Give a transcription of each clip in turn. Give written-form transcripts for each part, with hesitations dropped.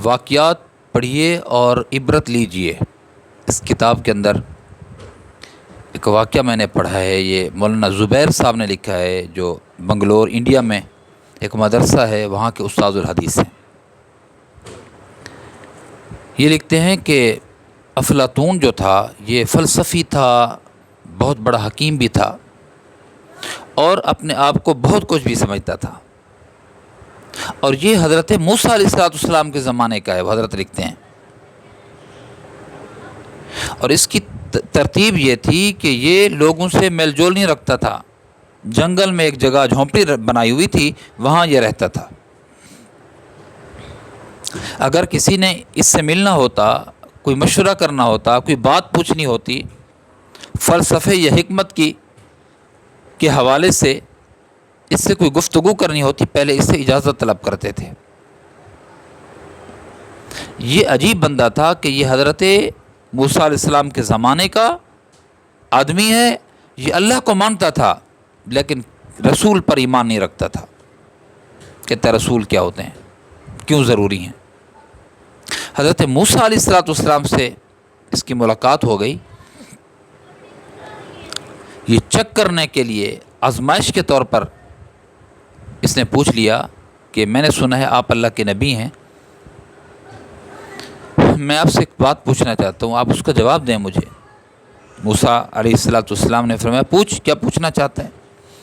واقعات پڑھیے اور عبرت لیجئے۔ اس کتاب کے اندر ایک واقعہ میں نے پڑھا ہے، یہ مولانا زبیر صاحب نے لکھا ہے، جو بنگلور انڈیا میں ایک مدرسہ ہے، وہاں کے استاذ الحدیث ہیں۔ یہ لکھتے ہیں کہ افلاطون جو تھا یہ فلسفی تھا، بہت بڑا حکیم بھی تھا اور اپنے آپ کو بہت کچھ بھی سمجھتا تھا، اور یہ حضرت موسیٰ علیہ السلام کے زمانے کا ہے، وہ حضرت لکھتے ہیں۔ اور اس کی ترتیب یہ تھی کہ یہ لوگوں سے میل جول نہیں رکھتا تھا، جنگل میں ایک جگہ جھونپڑی بنائی ہوئی تھی، وہاں یہ رہتا تھا۔ اگر کسی نے اس سے ملنا ہوتا، کوئی مشورہ کرنا ہوتا، کوئی بات پوچھنی ہوتی فلسفے یا حکمت کی کے حوالے سے، اس سے کوئی گفتگو کرنی ہوتی، پہلے اس سے اجازت طلب کرتے تھے۔ یہ عجیب بندہ تھا کہ یہ حضرت موسیٰ علیہ السلام کے زمانے کا آدمی ہے، یہ اللہ کو مانتا تھا لیکن رسول پر ایمان نہیں رکھتا تھا۔ کہتا ہے رسول کیا ہوتے ہیں، کیوں ضروری ہیں؟ حضرت موسیٰ علیہ السلام سے اس کی ملاقات ہو گئی، یہ چیک کرنے کے لیے آزمائش کے طور پر اس نے پوچھ لیا کہ میں نے سنا ہے آپ اللہ کے نبی ہیں، میں آپ سے ایک بات پوچھنا چاہتا ہوں، آپ اس کا جواب دیں مجھے۔ موسیٰ علیہ السلام نے فرمایا پوچھ، کیا پوچھنا چاہتا ہے؟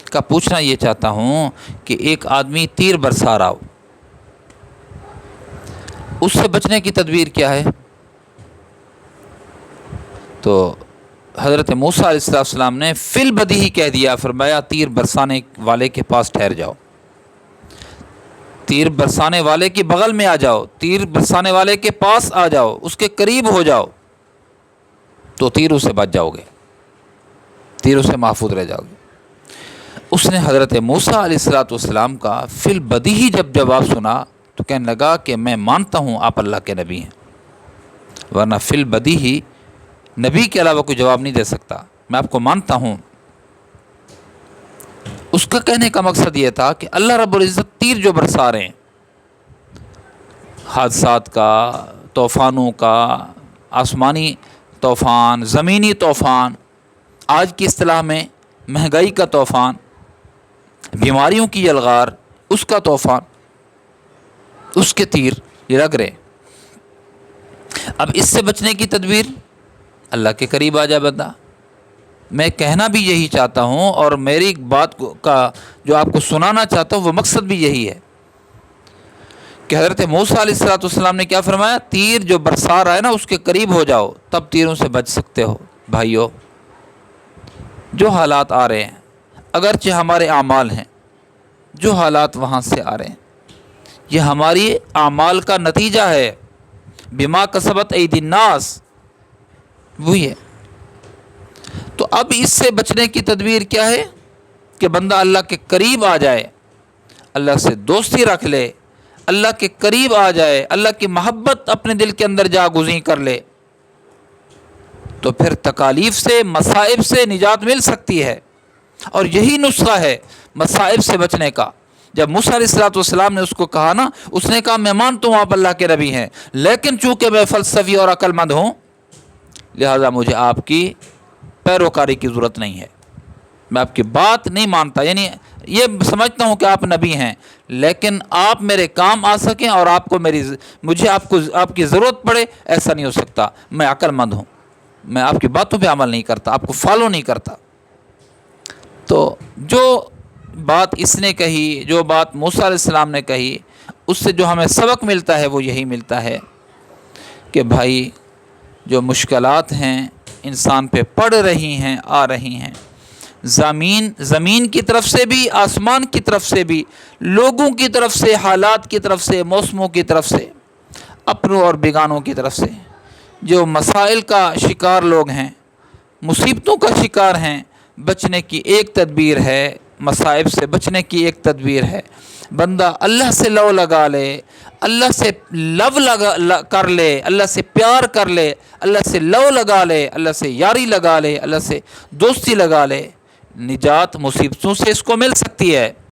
کہا پوچھنا یہ چاہتا ہوں کہ ایک آدمی تیر برسا رہا ہو، اس سے بچنے کی تدبیر کیا ہے؟ تو حضرت موسیٰ علیہ السلام نے فی البدیہی کہہ دیا، فرمایا تیر برسانے والے کے پاس ٹھہر جاؤ، تیر برسانے والے کی بغل میں آ جاؤ، تیر برسانے والے کے پاس آ جاؤ، اس کے قریب ہو جاؤ تو تیروں سے بچ جاؤ گے، تیروں سے محفوظ رہ جاؤ گے۔ اس نے حضرت موسیٰ علیہ السلام کا فی البدیہی جب جواب سنا تو کہنے لگا کہ میں مانتا ہوں آپ اللہ کے نبی ہیں، ورنہ فی البدیہی نبی کے علاوہ کوئی جواب نہیں دے سکتا، میں آپ کو مانتا ہوں۔ اس کا کہنے کا مقصد یہ تھا کہ اللہ رب العزت تیر جو برسا رہے ہیں، حادثات کا، طوفانوں کا، آسمانی طوفان، زمینی طوفان، آج کی اصطلاح میں مہنگائی کا طوفان، بیماریوں کی یلغار، اس کا طوفان، اس کے تیر یہ لگ رہے۔ اب اس سے بچنے کی تدبیر، اللہ کے قریب آ جائے بندہ۔ میں کہنا بھی یہی چاہتا ہوں اور میری بات کا جو آپ کو سنانا چاہتا ہوں وہ مقصد بھی یہی ہے کہ حضرت موسیٰ علیہ السلام نے کیا فرمایا؟ تیر جو برسا رہا ہے نا اس کے قریب ہو جاؤ، تب تیروں سے بچ سکتے ہو۔ بھائیو، جو حالات آ رہے ہیں، اگرچہ ہمارے اعمال ہیں، جو حالات وہاں سے آ رہے ہیں یہ ہماری اعمال کا نتیجہ ہے، بما کسبت ایدی الناس، وہی ہے۔ تو اب اس سے بچنے کی تدبیر کیا ہے کہ بندہ اللہ کے قریب آ جائے، اللہ سے دوستی رکھ لے، اللہ کے قریب آ جائے، اللہ کی محبت اپنے دل کے اندر جاگزیں کر لے، تو پھر تکالیف سے، مصائب سے نجات مل سکتی ہے۔ اور یہی نسخہ ہے مصائب سے بچنے کا۔ جب موسیٰ علیہ السلام نے اس کو کہا نا، اس نے کہا میں مانتا ہوں آپ اللہ کے نبی ہیں، لیکن چونکہ میں فلسفی اور عقل مند ہوں لہذا مجھے آپ کی پیروکاری کی ضرورت نہیں ہے، میں آپ کی بات نہیں مانتا، یعنی یہ سمجھتا ہوں کہ آپ نبی ہیں لیکن آپ میرے کام آ سکیں اور مجھے آپ کی ضرورت پڑے، ایسا نہیں ہو سکتا، میں عقل مند ہوں، میں آپ کی باتوں پہ عمل نہیں کرتا، آپ کو فالو نہیں کرتا۔ تو جو بات اس نے کہی، جو بات موسیٰ علیہ السلام نے کہی، اس سے جو ہمیں سبق ملتا ہے وہ یہی ملتا ہے کہ بھائی جو مشکلات ہیں انسان پہ پڑ رہی ہیں، آ رہی ہیں، زمین کی طرف سے بھی، آسمان کی طرف سے بھی، لوگوں کی طرف سے، حالات کی طرف سے، موسموں کی طرف سے، اپنوں اور بیگانوں کی طرف سے، جو مسائل کا شکار لوگ ہیں، مصیبتوں کا شکار ہیں، بچنے کی ایک تدبیر ہے، مصائب سے بچنے کی ایک تدبیر ہے، بندہ اللہ سے لو لگا لے، اللہ سے کر لے، اللہ سے پیار کر لے، اللہ سے لو لگا لے، اللہ سے یاری لگا لے، اللہ سے دوستی لگا لے، نجات مصیبتوں سے اس کو مل سکتی ہے۔